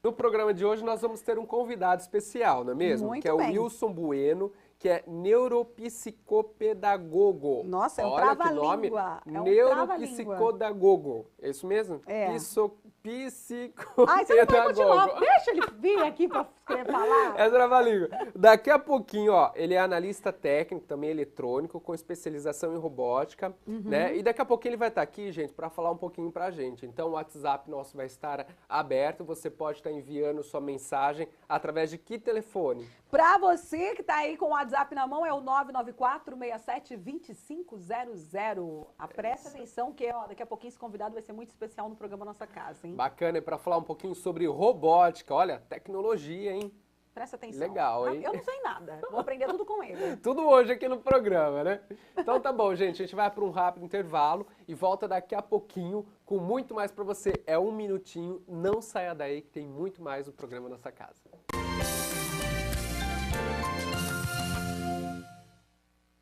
No programa de hoje nós vamos ter um convidado especial, não é mesmo? Muito que é o bem. Wilson Bueno, que é neuropsicopedagogo. Nossa, é um Olha que nome, trava-língua. É um trava-língua. neuropsicodagogo. É isso mesmo? É. Ai, você não vai Psicopedagogo. continuar. Deixa ele vir aqui para falar. É trava-língua. Daqui a pouquinho, ó, ele é analista técnico, também eletrônico, com especialização em robótica, né? E daqui a pouquinho ele vai estar aqui, gente, para falar um pouquinho pra gente. Então o WhatsApp nosso vai estar aberto, você pode estar enviando sua mensagem através de que telefone? Para você que está aí com o WhatsApp na mão, é o 994-67-2500. Preste atenção que ó, daqui a pouquinho esse convidado vai ser muito especial no programa Nossa Casa, hein? Bacana, e para falar um pouquinho sobre robótica, olha, tecnologia, hein? Presta atenção. Legal, hein? Eu não sei nada, vou aprender tudo com ele. Tudo hoje aqui no programa, né? Então tá bom, gente, a gente vai para um rápido intervalo e volta daqui a pouquinho com muito mais para você. É um minutinho, não saia daí que tem muito mais no programa Nossa Casa.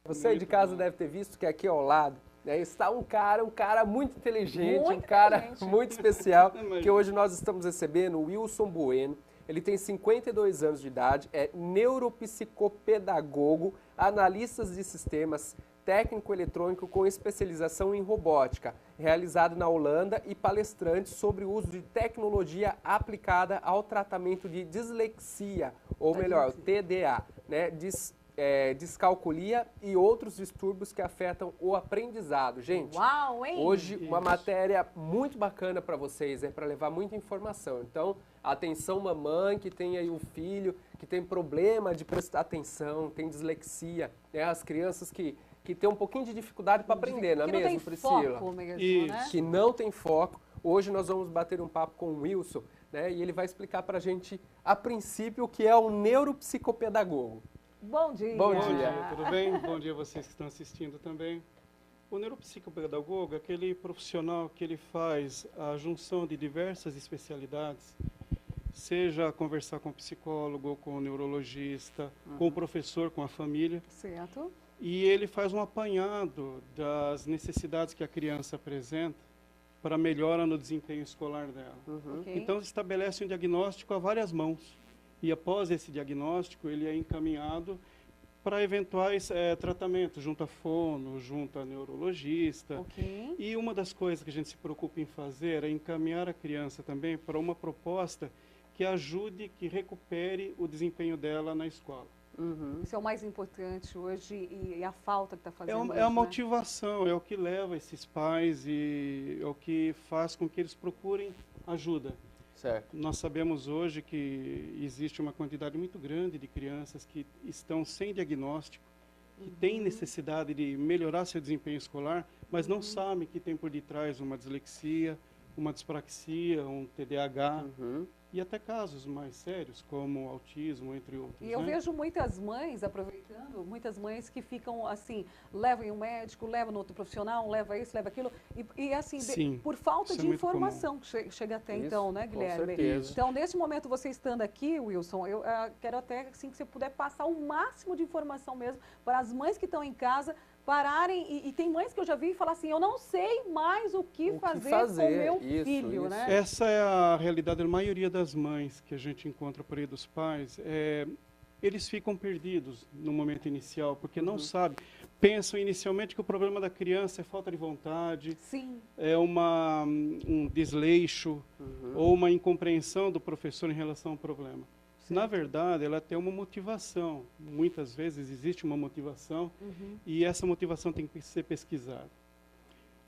Você aí de casa deve ter visto que aqui ao lado, né, está um cara muito inteligente, um cara muito especial, que hoje nós estamos recebendo, o Wilson Bueno. Ele tem 52 anos de idade, é neuropsicopedagogo, analista de sistemas, técnico eletrônico com especialização em robótica, realizado na Holanda e palestrante sobre o uso de tecnologia aplicada ao tratamento de dislexia, ou melhor, TDA, né, descalculia e outros distúrbios que afetam o aprendizado. Gente, uau, hein? Hoje uma matéria muito bacana para vocês, para levar muita informação. Então, atenção mamãe que tem aí o filho, que tem problema de prestar atenção, tem dislexia, né? As crianças que têm um pouquinho de dificuldade para aprender, não é mesmo, Priscila? Foco mesmo, né? Que não tem foco. Hoje nós vamos bater um papo com o Wilson, né? E ele vai explicar para a gente, a princípio, o que é um neuropsicopedagogo. Bom dia. Bom dia. Bom dia, tudo bem? Bom dia a vocês que estão assistindo também. O neuropsicopedagogo é aquele profissional que ele faz a junção de diversas especialidades, seja conversar com o psicólogo, com o neurologista, com o professor, com a família. Certo. E ele faz um apanhado das necessidades que a criança apresenta para melhora no desempenho escolar dela. Okay. Então, estabelece um diagnóstico a várias mãos. E após esse diagnóstico, ele é encaminhado para eventuais tratamentos, junto a fono, junto a neurologista. Okay. E uma das coisas que a gente se preocupa em fazer é encaminhar a criança também para uma proposta que ajude, que recupere o desempenho dela na escola. Isso é o mais importante hoje e a falta que está fazendo. É a motivação, é o que leva esses pais e é o que faz com que eles procurem ajuda. Certo. Nós sabemos hoje que existe uma quantidade muito grande de crianças que estão sem diagnóstico, que têm necessidade de melhorar seu desempenho escolar, mas não sabem que tem por detrás uma dislexia, uma dispraxia, um TDAH, e até casos mais sérios, como autismo, entre outros. E eu vejo muitas mães, aproveitando, muitas mães que ficam assim, levam em um médico, levam no outro profissional, leva isso, leva aquilo, e assim, Sim, por falta isso de é muito informação, que chega até Isso, então, né, com Guilherme? certeza. Então, nesse momento, você estando aqui, Wilson, eu quero até assim, que você puder passar o máximo de informação mesmo para as mães que estão em casa, pararem, e tem mães que eu já vi falar assim, eu não sei mais o que fazer com o meu filho, né? Essa é a realidade da maioria das mães que a gente encontra por aí, dos pais. Eles ficam perdidos no momento inicial, porque não sabem. Pensam inicialmente que o problema da criança é falta de vontade, Sim. é um desleixo ou uma incompreensão do professor em relação ao problema. Na verdade, ela tem uma motivação. Muitas vezes existe uma motivação e essa motivação tem que ser pesquisada.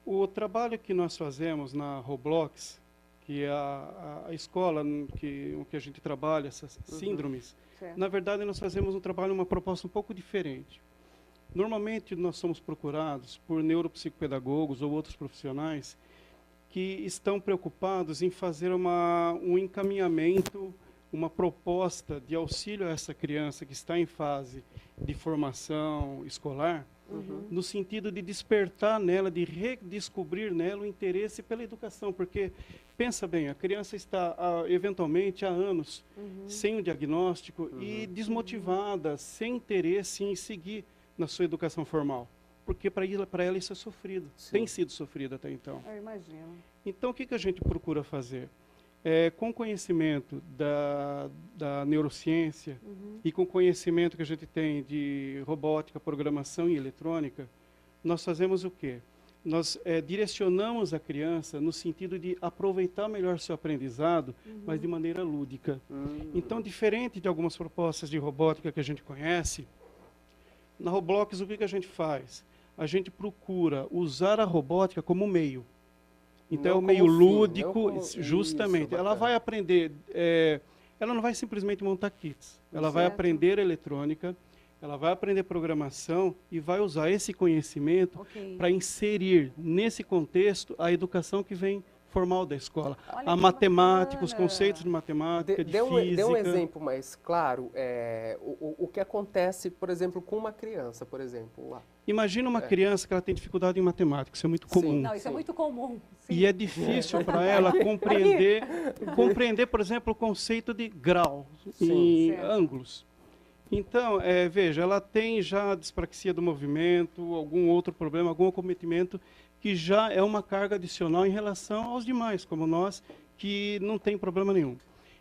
O trabalho que nós fazemos na Roblox, que é a escola que a gente trabalha, essas síndromes, na verdade nós fazemos um trabalho, uma proposta um pouco diferente. Normalmente nós somos procurados por neuropsicopedagogos ou outros profissionais que estão preocupados em fazer um encaminhamento, uma proposta de auxílio a essa criança que está em fase de formação escolar, no sentido de despertar nela, de redescobrir nela o interesse pela educação, porque, pensa bem, a criança está, eventualmente, há anos, sem o diagnóstico e desmotivada, sem interesse em seguir na sua educação formal, porque para ela isso é sofrido, tem sido sofrido até então. Eu imagino. Então, o que a gente procura fazer? Com conhecimento da neurociência e com conhecimento que a gente tem de robótica, programação e eletrônica, nós fazemos o quê? Nós direcionamos a criança no sentido de aproveitar melhor seu aprendizado, mas de maneira lúdica. Então, diferente de algumas propostas de robótica que a gente conhece, na Roblox o que a gente faz? A gente procura usar a robótica como meio. Então, é o meio lúdico, justamente. Ela vai aprender, ela não vai simplesmente montar kits. Ela vai aprender eletrônica, ela vai aprender programação e vai usar esse conhecimento para inserir nesse contexto a educação que vem formal da escola. A matemática, os conceitos de matemática, de física. Dê um exemplo mais claro, o que acontece, por exemplo, com uma criança, por exemplo, lá. Imagina uma criança que ela tem dificuldade em matemática, isso é muito comum. Não, isso é muito comum. Sim. E é difícil para ela compreender, por exemplo, o conceito de grau em ângulos. Então, veja, ela tem já dispraxia do movimento, algum outro problema, algum acometimento, que já é uma carga adicional em relação aos demais, como nós, que não tem problema nenhum.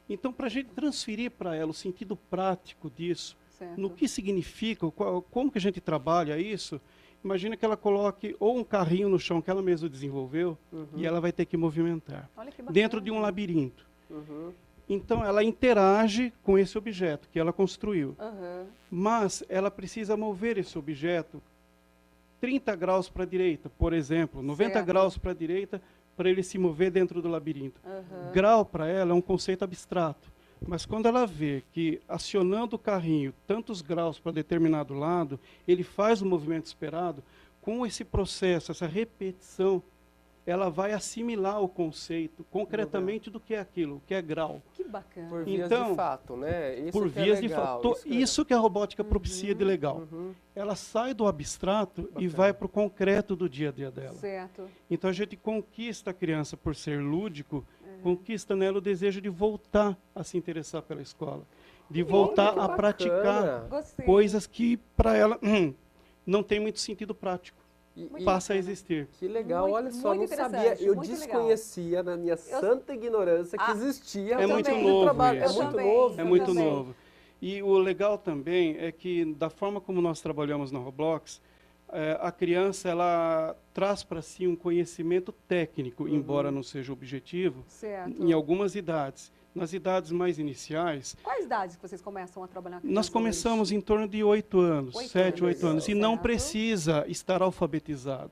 Então, para a gente transferir para ela o sentido prático disso, no que significa, como que a gente trabalha isso, imagina que ela coloque ou um carrinho no chão que ela mesma desenvolveu e ela vai ter que movimentar dentro de um labirinto. Então, ela interage com esse objeto que ela construiu. Mas ela precisa mover esse objeto 30 graus para a direita, por exemplo, 90 graus para a direita, para ele se mover dentro do labirinto. Grau, para ela, é um conceito abstrato. Mas quando ela vê que, acionando o carrinho tantos graus para determinado lado, ele faz o movimento esperado, com esse processo, essa repetição, ela vai assimilar o conceito concretamente do que é aquilo, o que é grau. Que bacana. Por vias de fato, né? Isso por vias de fato. Isso que a robótica propicia de legal. Ela sai do abstrato e vai para o concreto do dia a dia dela. Certo. Então a gente conquista a criança por ser lúdico, conquista nela o desejo de voltar a se interessar pela escola, de voltar a praticar coisas que para ela não tem muito sentido prático. Passa a existir. Que legal, olha só, não sabia, eu desconhecia na minha santa ignorância que existia. É muito novo isso. É muito novo. É muito novo. E o legal também é que, da forma como nós trabalhamos na Roblox, a criança ela traz para si um conhecimento técnico, embora não seja objetivo, em algumas idades. Nas idades mais iniciais... Quais idades que vocês começam a trabalhar com nós começamos em torno de 8 anos, 7, 8 anos. E não precisa estar alfabetizado.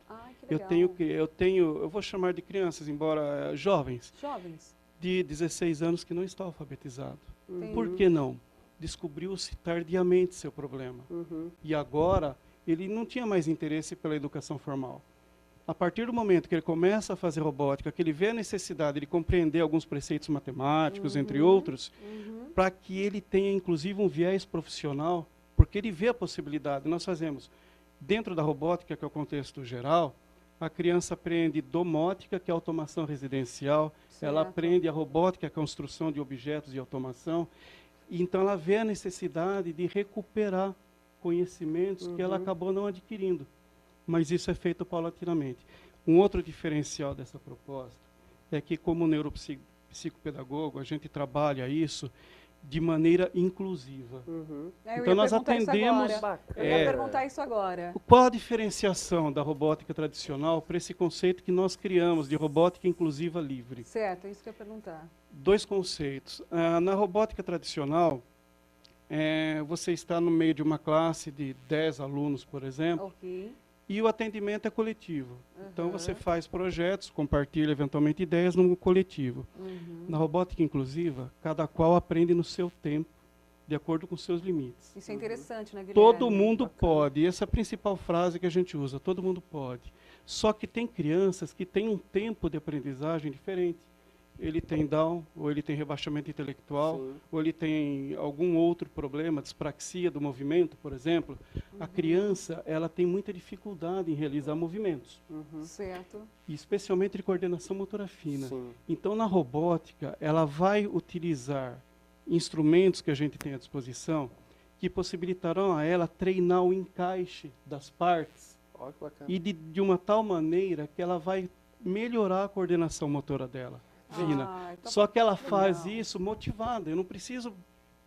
Que legal. Eu vou chamar de crianças, embora jovens. Jovens. De 16 anos que não está alfabetizado. Por que não? Descobriu-se tardiamente seu problema. E agora, ele não tinha mais interesse pela educação formal. A partir do momento que ele começa a fazer robótica, que ele vê a necessidade de compreender alguns preceitos matemáticos, entre outros, para que ele tenha, inclusive, um viés profissional, porque ele vê a possibilidade. Nós fazemos, dentro da robótica, que é o contexto geral, a criança aprende domótica, que é a automação residencial, ela aprende a robótica, que é a construção de objetos e automação, e então ela vê a necessidade de recuperar conhecimentos que ela acabou não adquirindo. Mas isso é feito paulatinamente. Um outro diferencial dessa proposta é que, como neuropsicopedagogo, a gente trabalha isso de maneira inclusiva. Então, nós atendemos... Eu ia perguntar isso agora. Qual a diferenciação da robótica tradicional para esse conceito que nós criamos de robótica inclusiva livre? Certo, é isso que eu ia perguntar. 2 conceitos. Na robótica tradicional, você está no meio de uma classe de 10 alunos, por exemplo, e o atendimento é coletivo. Então, você faz projetos, compartilha eventualmente ideias no coletivo. Na robótica inclusiva, cada qual aprende no seu tempo, de acordo com seus limites. Isso é interessante, né, Guilherme? Todo mundo pode. E essa é a principal frase que a gente usa, todo mundo pode. Só que tem crianças que têm um tempo de aprendizagem diferente. Ele tem Down, ou ele tem rebaixamento intelectual, ou ele tem algum outro problema, dispraxia do movimento, por exemplo. A criança, ela tem muita dificuldade em realizar movimentos. Certo. E especialmente de coordenação motora fina. Então, na robótica, ela vai utilizar instrumentos que a gente tem à disposição que possibilitarão a ela treinar o encaixe das partes e de uma tal maneira que ela vai melhorar a coordenação motora dela. fina. Então Só que ela faz legal. isso motivada. Eu não preciso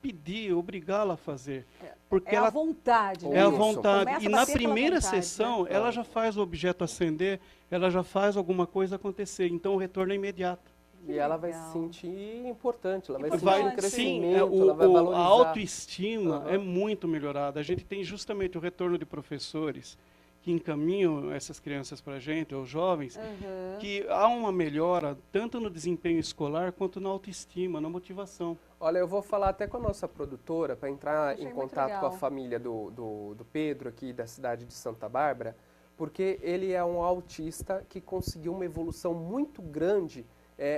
pedir, obrigá-la a fazer. Porque É a ela vontade, né? é a Isso. vontade. Começa E a na bater aquela primeira vontade, sessão, né? ela já faz o objeto acender, ela já faz alguma coisa acontecer. Então, o retorno é imediato. E ela vai legal. se sentir importante, ela vai Importante. sentir um Sim, crescimento, sim, ela vai a valorizar. autoestima Aham. é muito melhorada. A gente tem justamente o retorno de professores que encaminham essas crianças para a gente, ou jovens, Aham. que há uma melhora tanto no desempenho escolar quanto na autoestima, na motivação. Olha, eu vou falar até com a nossa produtora para entrar Achei em muito contato com a legal. família do Pedro aqui da cidade de Santa Bárbara, porque ele é um autista que conseguiu uma evolução muito grande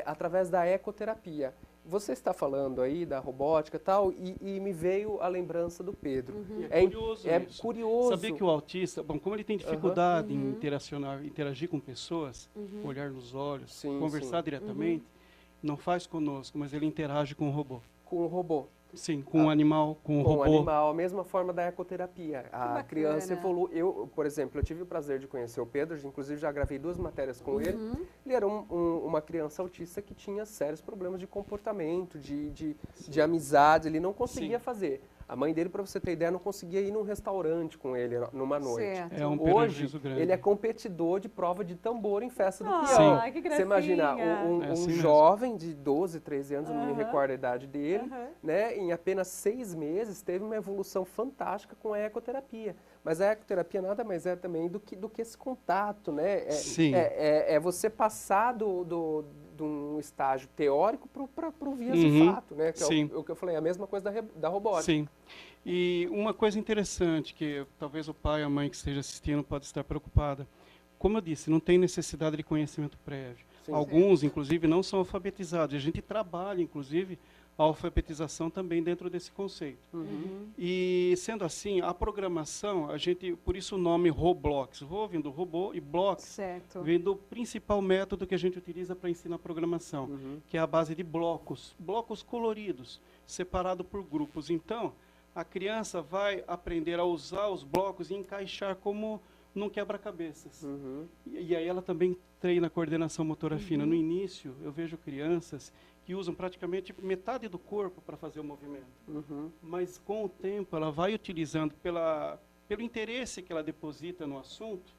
através da ecoterapia. Você está falando aí da robótica e tal, e me veio a lembrança do Pedro. Uhum. É curioso É isso. curioso. Sabia que o autista, bom, como ele tem dificuldade Uhum. em interagir com pessoas, olhar nos olhos, Sim, conversar sim. diretamente, não faz conosco, mas ele interage com o robô. Com o robô. Sim, com o animal, com o Com o robô. animal, a mesma forma da ecoterapia. A bacana. criança evolui. Eu, por exemplo, eu tive o prazer de conhecer o Pedro, inclusive já gravei 2 matérias com ele. Ele era uma criança autista que tinha sérios problemas de comportamento, de amizade, ele não conseguia Sim. fazer. A mãe dele, para você ter ideia, não conseguia ir num restaurante com ele numa noite. Certo. É um Hoje, prejuízo grande. ele é competidor de prova de tambor em festa do Ah, peão. Sim. Que Você imagina, gracinha. um É assim mesmo. jovem de 12, 13 anos, eu não me Aham. recordo a idade dele, Aham. né, em apenas 6 meses teve uma evolução fantástica com a ecoterapia. Mas a ecoterapia nada mais é também do que esse contato, né? Sim. É você passar de um estágio teórico para o vias de Uhum. fato, né? Que Sim. é o que eu falei, a mesma coisa da robótica. Sim. E uma coisa interessante, que talvez o pai e a mãe que esteja assistindo pode estar preocupada. Como eu disse, não tem necessidade de conhecimento prévio. Sim. Alguns, inclusive, não são alfabetizados. A gente trabalha, inclusive, a alfabetização também dentro desse conceito. E, sendo assim, a programação, por isso o nome Roblox. Ro vem do robô e Blocks Certo. vem do principal método que a gente utiliza para ensinar programação, que é a base de blocos coloridos, separado por grupos. Então, a criança vai aprender a usar os blocos e encaixar como num quebra-cabeças. E aí ela também treina a coordenação motora fina. No início, eu vejo crianças que usam praticamente metade do corpo para fazer o movimento. Mas com o tempo, ela vai utilizando, pelo interesse que ela deposita no assunto,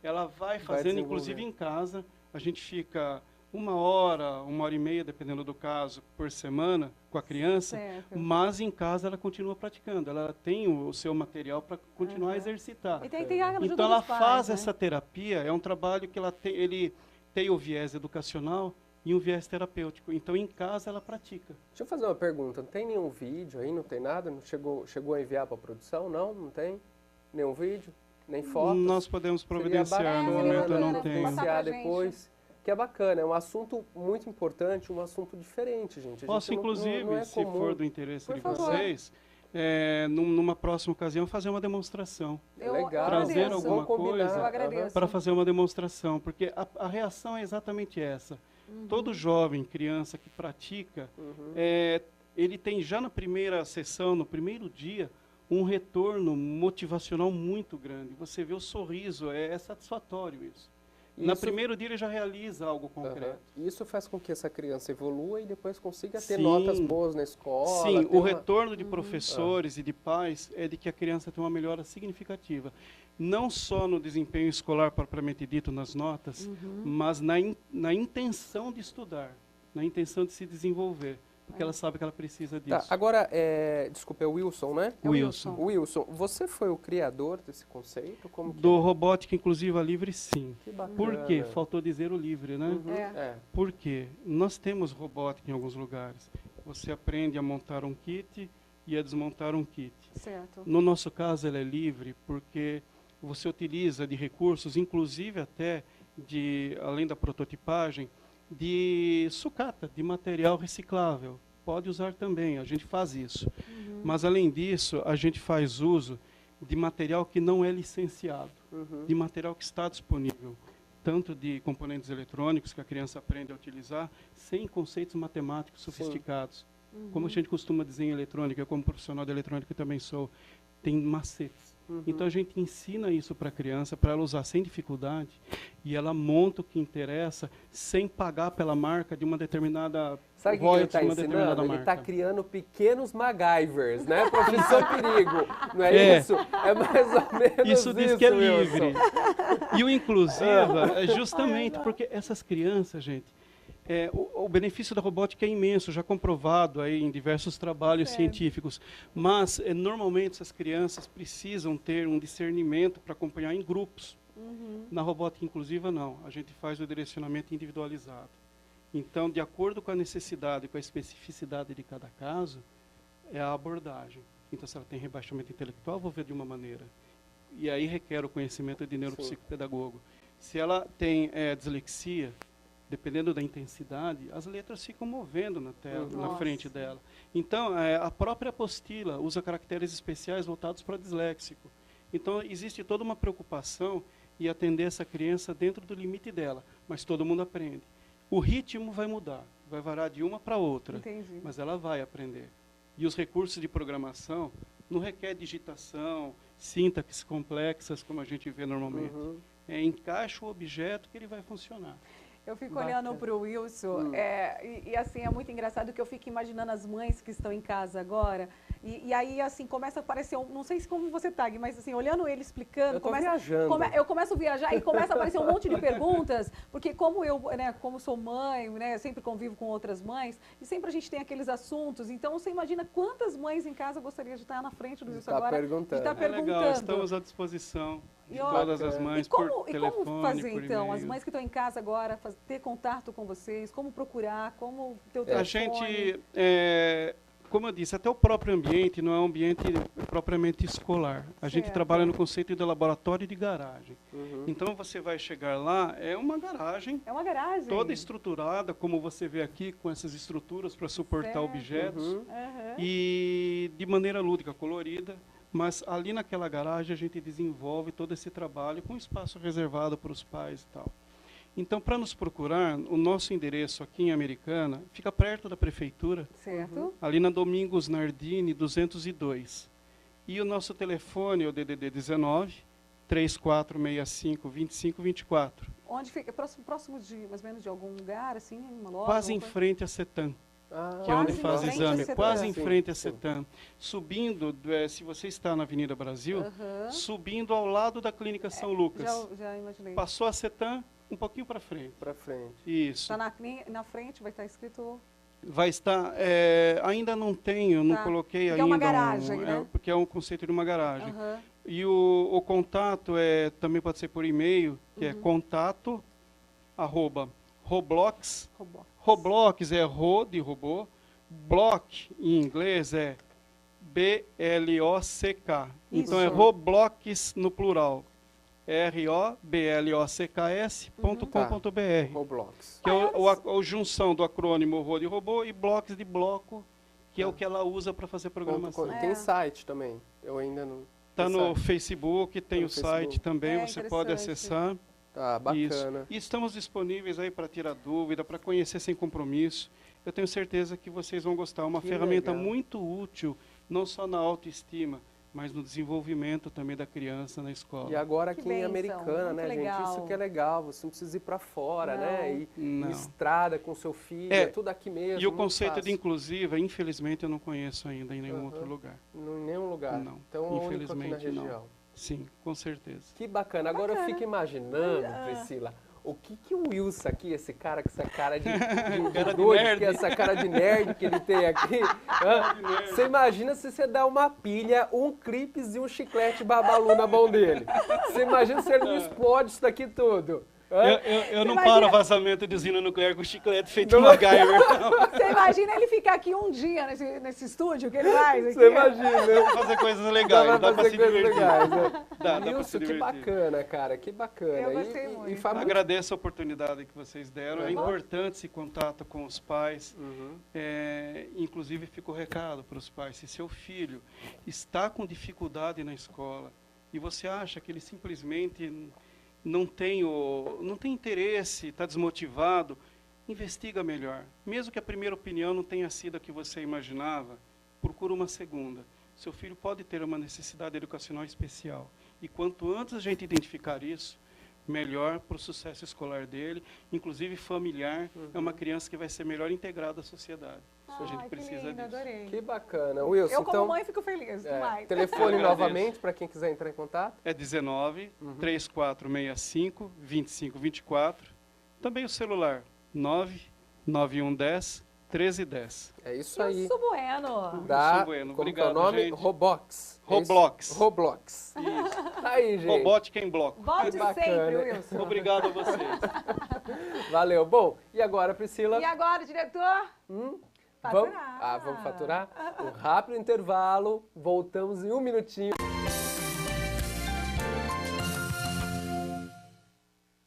ela vai fazendo, desenvolver. inclusive em casa. A gente fica 1 hora, 1h30, dependendo do caso, por semana com a criança, Certo. mas em casa ela continua praticando. Ela tem o seu material para continuar a exercitar. E tem a ajuda Então ela dos pais, faz né? essa terapia, é um trabalho que ele tem o viés educacional e um viés terapêutico. Então em casa ela pratica. Deixa eu fazer uma pergunta. Não tem nenhum vídeo aí? Não tem nada? Não chegou a enviar para a produção? Não? Não tem? Nenhum vídeo? Nem fotos? Nós podemos providenciar, Seria no bacana, momento eu não né? tenho. Passar pra Providenciar gente. depois. Que é bacana, é um assunto muito importante, um assunto diferente, gente. A Posso, gente inclusive, não é se comum. for do interesse Por de favor. vocês, numa próxima ocasião, fazer uma demonstração. Legal. Trazer agradeço. alguma Vamos combinar. coisa Eu agradeço. para fazer uma demonstração, porque a reação é exatamente essa. Todo jovem, criança que pratica, ele tem já na primeira sessão, no primeiro dia, um retorno motivacional muito grande. Você vê o sorriso, é satisfatório isso. No Isso- primeiro dia ele já realiza algo concreto. Isso faz com que essa criança evolua e depois consiga ter Sim. notas boas na escola. Sim, ter o uma- retorno de professores e de pais é de que a criança tem uma melhora significativa. Não só no desempenho escolar propriamente dito, nas notas, mas na intenção de estudar, na intenção de se desenvolver. Porque ela sabe que ela precisa disso. Tá, agora, desculpa, é o Wilson, né? É o Wilson. Wilson, você foi o criador desse conceito? Como que Do robótica inclusiva livre, sim. Que bacana. Por quê? Faltou dizer o livre, né? Uhum, É. Por quê? Nós temos robótica em alguns lugares. Você aprende a montar um kit e a desmontar um kit. Certo. No nosso caso, ela é livre porque você utiliza de recursos, inclusive até além da prototipagem, de sucata, de material reciclável. Pode usar também, a gente faz isso. Mas, além disso, a gente faz uso de material que não é licenciado, de material que está disponível, tanto de componentes eletrônicos que a criança aprende a utilizar, sem conceitos matemáticos sofisticados. Como a gente costuma dizer em eletrônica, como profissional de eletrônica também sou, tem macetes. Então a gente ensina isso para a criança, para ela usar sem dificuldade, e ela monta o que interessa sem pagar pela marca de uma determinada Sabe o que ele royalties está de uma determinada ensinando? Ele marca. está criando pequenos MacGyvers, né? Profissão Perigo, não é isso? É mais ou menos Isso diz que é Wilson. livre. E o inclusiva é justamente porque essas crianças, gente, o benefício da robótica é imenso, já comprovado aí em diversos trabalhos científicos. Mas, normalmente, essas crianças precisam ter um discernimento para acompanhar em grupos. Na robótica inclusiva, não. A gente faz o direcionamento individualizado. Então, de acordo com a necessidade e com a especificidade de cada caso, é a abordagem. Então, se ela tem rebaixamento intelectual, vou ver de uma maneira. E aí requer o conhecimento de neuropsicopedagogo. Se ela tem dislexia, dependendo da intensidade, as letras ficam movendo na tela, na frente dela. Então, a própria apostila usa caracteres especiais voltados para o disléxico. Então, existe toda uma preocupação em atender essa criança dentro do limite dela, mas todo mundo aprende. O ritmo vai mudar, vai variar de uma para outra, mas ela vai aprender. E os recursos de programação não requer digitação, sintaxes complexas, como a gente vê normalmente. Encaixa o objeto que ele vai funcionar. Eu fico olhando para o Wilson, e assim, é muito engraçado que eu fico imaginando as mães que estão em casa agora, e aí assim, começa a aparecer, não sei como você tá, mas assim, olhando ele explicando, eu começo a viajar e começa a aparecer um monte de perguntas, porque como eu, né, como sou mãe, né, sempre convivo com outras mães, e sempre a gente tem aqueles assuntos, então você imagina quantas mães em casa gostariam de estar na frente do Wilson agora, de estar perguntando. Legal, estamos à disposição de todas as mães por telefone, como fazer por então, e-mail. as mães que estão em casa agora, ter contato com vocês, como procurar, como ter o telefone? A gente, como eu disse, até o próprio ambiente não é um ambiente propriamente escolar. A gente trabalha no conceito de laboratório e de garagem. Então você vai chegar lá, é uma garagem. É uma garagem. Toda estruturada, como você vê aqui, com essas estruturas para suportar objetos. E de maneira lúdica, colorida. Mas ali naquela garagem a gente desenvolve todo esse trabalho com espaço reservado para os pais e tal. Então, para nos procurar, o nosso endereço aqui em Americana fica perto da prefeitura, ali na Domingos Nardini 202. E o nosso telefone é o DDD 19 3465 2524. Onde fica? Próximo de, mais ou menos, de algum lugar, assim, uma loja? Quase em frente à CETAM. Que é onde faz exame, quase em frente à CETAM. Subindo, se você está na Avenida Brasil, subindo ao lado da Clínica São Lucas. Já imaginei. Passou a CETAM, um pouquinho para frente. Para frente. Isso. Está na frente, vai estar escrito... Vai estar, ainda não tenho, não coloquei ainda. É uma garagem, né? Porque é um conceito de uma garagem. E o contato também pode ser por e-mail, que é contato@roblox. Roblox é ro de robô, block em inglês é B-L-O-C-K. Então é Roblox no plural. ROBLOCKS.com.br. Roblox. Que é a junção do acrônimo RO de robô e blocks de bloco, que é o que ela usa para fazer programação. Tem site também. Eu ainda não. Está no Facebook, tem o site também, você pode acessar. Tá, bacana. E estamos disponíveis aí para tirar dúvida, para conhecer sem compromisso. Eu tenho certeza que vocês vão gostar. Uma ferramenta muito útil, não só na autoestima, mas no desenvolvimento também da criança na escola. E agora aqui em Americana, né, gente? Isso que é legal. Você não precisa ir para fora, né? Ir em estrada com seu filho, é tudo aqui mesmo. E o conceito de inclusiva, infelizmente, eu não conheço ainda em nenhum outro lugar. Em nenhum lugar? Não, então, infelizmente aqui na região. Não. Sim, com certeza. Que bacana. Agora eu fico imaginando, Priscila, o que o Wilson aqui, esse cara com essa cara de doido, essa cara de nerd que ele tem aqui, você imagina se você dá uma pilha, um clipes e um chiclete babalu na mão dele. Você imagina se ele não explode isso daqui tudo. Eu não paro vazamento de usina nuclear com chiclete feito um MacGyver. Você imagina ele ficar aqui um dia nesse estúdio que ele faz? Aqui? Você imagina. Fazer coisas legais, dá pra se divertir. Wilson, que bacana, cara, que bacana. Eu gostei muito. Agradeço a oportunidade que vocês deram. É importante esse contato com os pais. Inclusive, fica o recado para os pais. Se seu filho está com dificuldade na escola e você acha que ele simplesmente não tem interesse, está desmotivado, investiga melhor. Mesmo que a primeira opinião não tenha sido a que você imaginava, procura uma segunda. seu filho pode ter uma necessidade educacional especial. E quanto antes a gente identificar isso, melhor para o sucesso escolar dele, inclusive familiar, é uma criança que vai ser melhor integrada à sociedade. A gente precisa lindo, disso. adorei. Que bacana. Wilson, Eu, como então, mãe, fico feliz demais. telefone Eu novamente para quem quiser entrar em contato. É 19 3465 2524. Também o celular 99110 1310. É isso aí. Wilson Bueno. Da, Wilson Bueno, como que é o obrigado, nome? gente. Roblox. É isso? Roblox. Roblox. Isso. Tá aí, gente. Robótica em bloco. Volte Que bacana. sempre, Wilson. Obrigado a vocês. Valeu. Bom, e agora, Priscila? E agora, diretor? Vamos, Faturar. vamos faturar? Um rápido intervalo. Voltamos em um minutinho.